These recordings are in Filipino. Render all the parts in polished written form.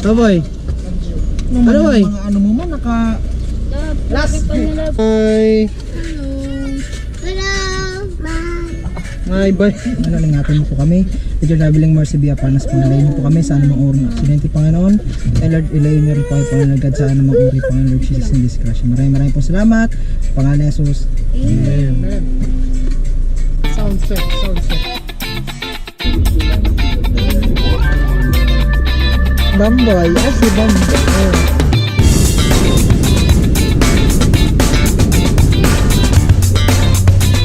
Oh boy. Ano boy? Mga ano mo man, naka... Last! Hi! Hi boy. Ano, ingatan mo po kami. Medyo nabiling mercy biya panas pangalayin mo po kami sa anumang uri ng aksidente, Panginoon. And Lord, ilayin niyo rin po kayo, Panginoon God, sa anumang uri, Panginoon Lord Jesus, in discretion. Maraming po salamat. Sa pangalan ni Jesus. Amen. Sound check, sound check. Bamboy, si Bamboy.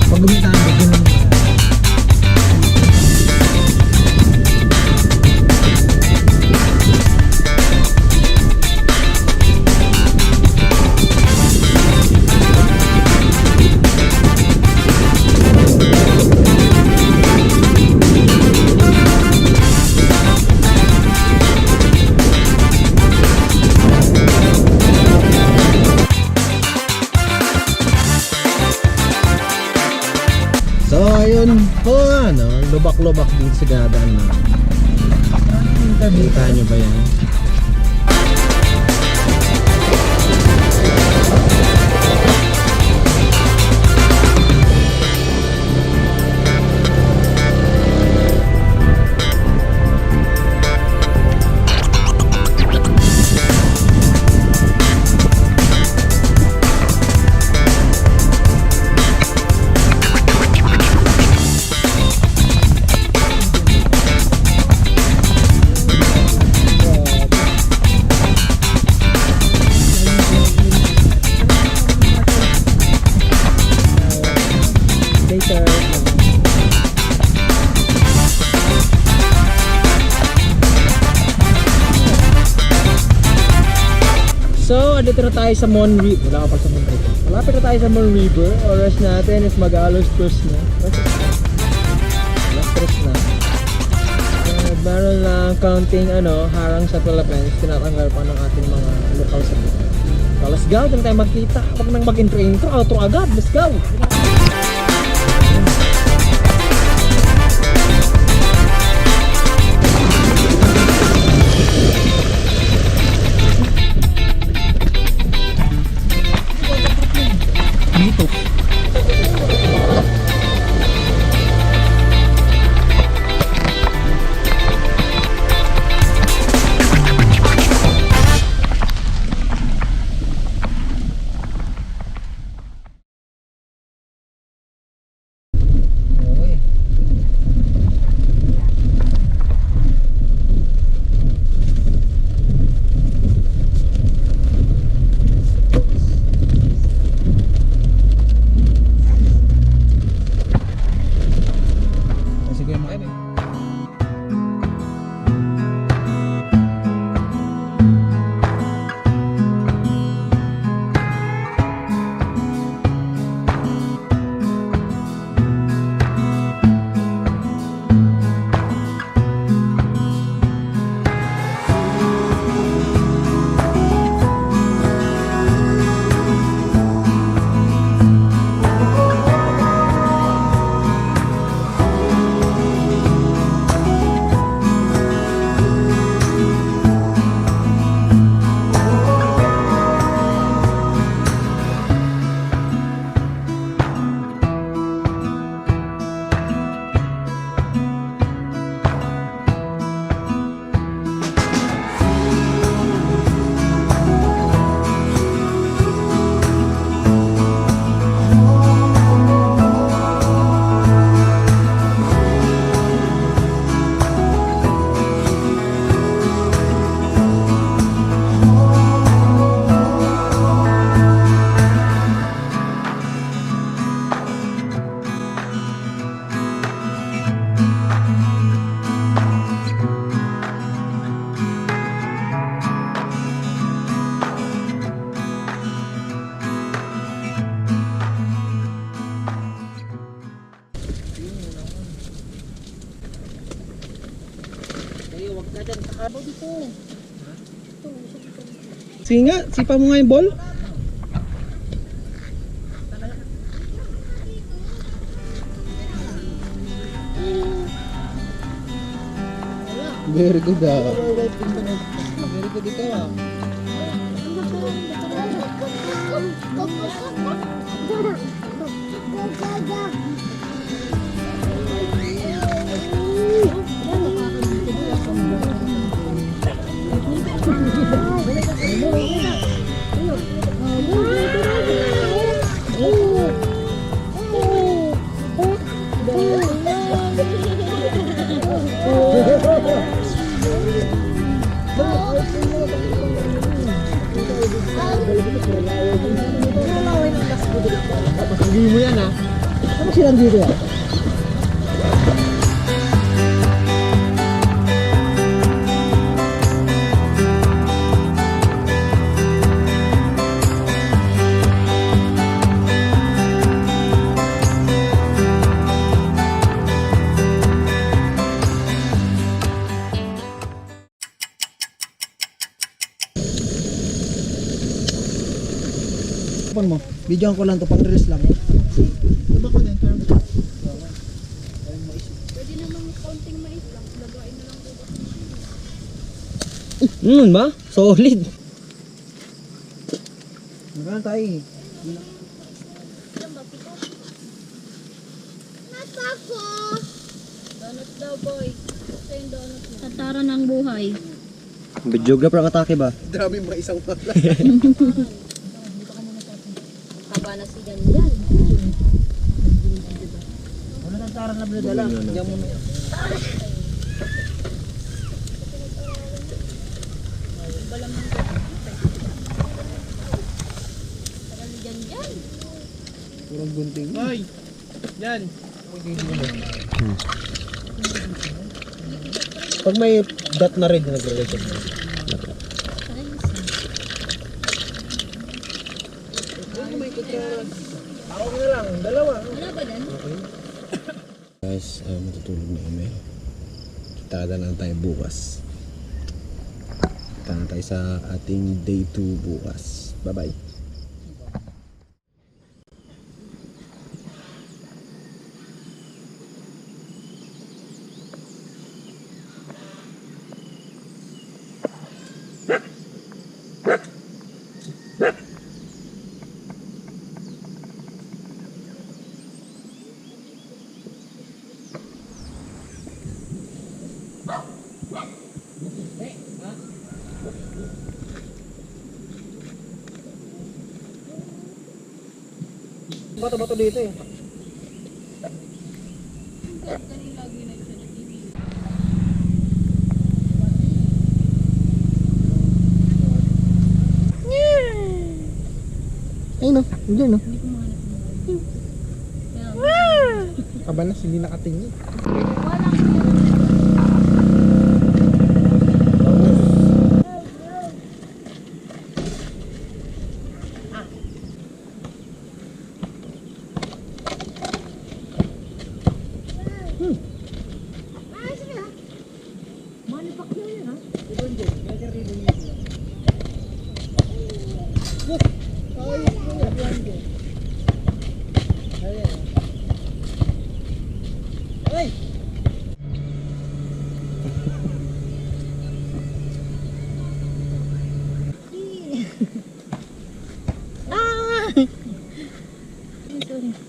Pag gumitaan mo, ganun. So ayun po, ano, lubak-lubak din sa dadaan na. Kita nyo ba yan? So, dito na tayo sa Mon River. Wala ka pa sa Mon River. Malapit na tayo sa Mon River. Oras natin is mag-alos krus na. Alas krus na. Meron lang counting harang sa Philippines. Tinatanggal pa ng ating mga local sa dito. So, let's go. Doon tayo magkita. Huwag nang mag-intro-intro. Outro agad. Let's go. Sige nga, sipa mo nga yung ball. Very good ah. ko dito ah. Hindi mo yan ha. Ano silang dito ah? Mo, videoan ko lang to pang reels lang. Diba ko din, term? Pwede namang kaunting mais lang. Lagain na lang po ba? Ba? Solid. Magkano tayo eh? Ilan ba? Pito? Natako! Donut daw, boy. Ito yung donut mo. Tatara ng buhay. Videographer ang atake ba? Dami mga isang pala. Haba na si Ganyan. Wala nang tara na bladala. Diyan mo na. Tagal ni Ganyan. Purong gunting. Hoy! Yan! Pag may dot na red na nagre-record. Ako na lang, dalawa. Wala ba din? Guys, matutulog na kami. Kita na tayo bukas. Kita na tayo sa ating day 2 bukas. Bye-bye. Bato-bato dito eh. Ayun no, hindi no. Kaya, Kabanas, hindi nakatingin.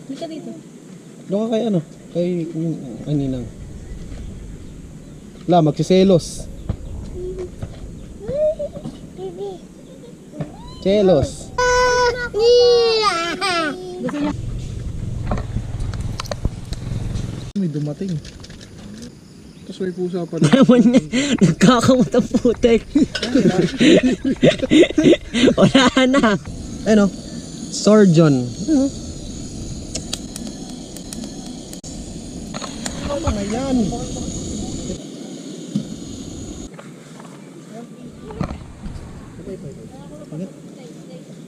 Hindi ka dito. Doon ka kay ano? Kay yung kaninang. La, magsiselos. Selos. May dumating. Tapos may pusa pa rin. Naman niya, nagkakamot ang putek. Wala na. Ano? Surgeon. Ano na yan?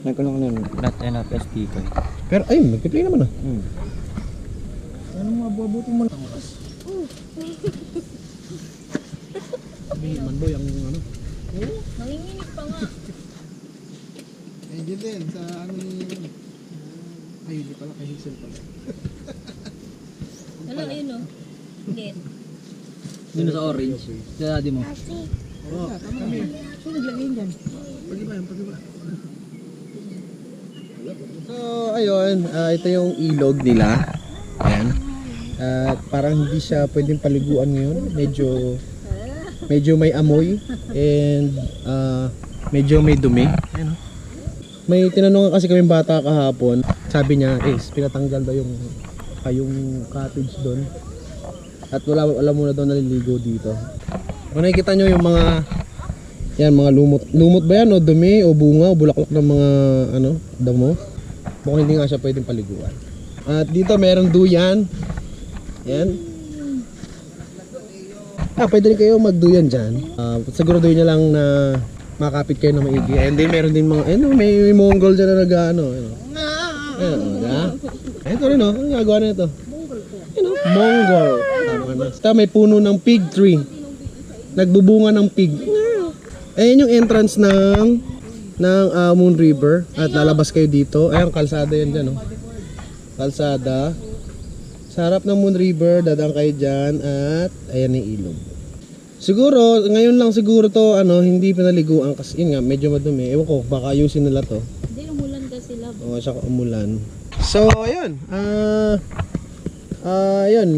Nagkulong nun, not enough SP ko. Pero ayun, nagpiplay naman ah. Anong mabubuti mo lang? Sabihin man boy ang ano. Nanginginig pa nga. Angel din sa ano ni ay hindi pala kay Hazel pala. Wala, ayun o. Hindi. Dito sa orange. Sa daddy mo. Oo, kami. Sino naglagay yun dyan? Pag-iba yan, pag-iba. So, ayun, ito yung ilog nila. Ayan. At parang hindi siya pwedeng paliguan ngayon. Medyo may amoy and medyo may dumi. Ayan, oh. May tinanong kasi kami bata kahapon. Sabi niya, pinatanggal daw yung cottage doon. At wala muna daw naliligo dito. Kung nakikita nyo yung mga mga lumot ba yan o dumi o bunga o bulaklak ng mga damo. Mukhang hindi nga siya pwedeng paliguan. At dito merong duyan. Yan. Pwede rin kayo magduyan dyan. Siguro doon nyo lang na makapit kayo na maigi. And then meron din mga, may Mongol dyan na nag-ano. Ito rin Ano gagawa na ito? Mongol. Tama na. Basta may puno ng fig tree. Nagbubunga ng fig. Ayan yung entrance ng Moon River. At lalabas kayo dito. Ayan, kalsada yan dyan. Kalsada. Sa harap ng Moon River, dadaan kayo dyan. At ayan yung ilog. Siguro, ngayon lang siguro to, hindi pinaliguan kasi yun nga, medyo madumi. Ewan ko, baka ayusin nila to. Hindi, umulan kasi labo. Oo, saka umulan. So, ayun. Ayun.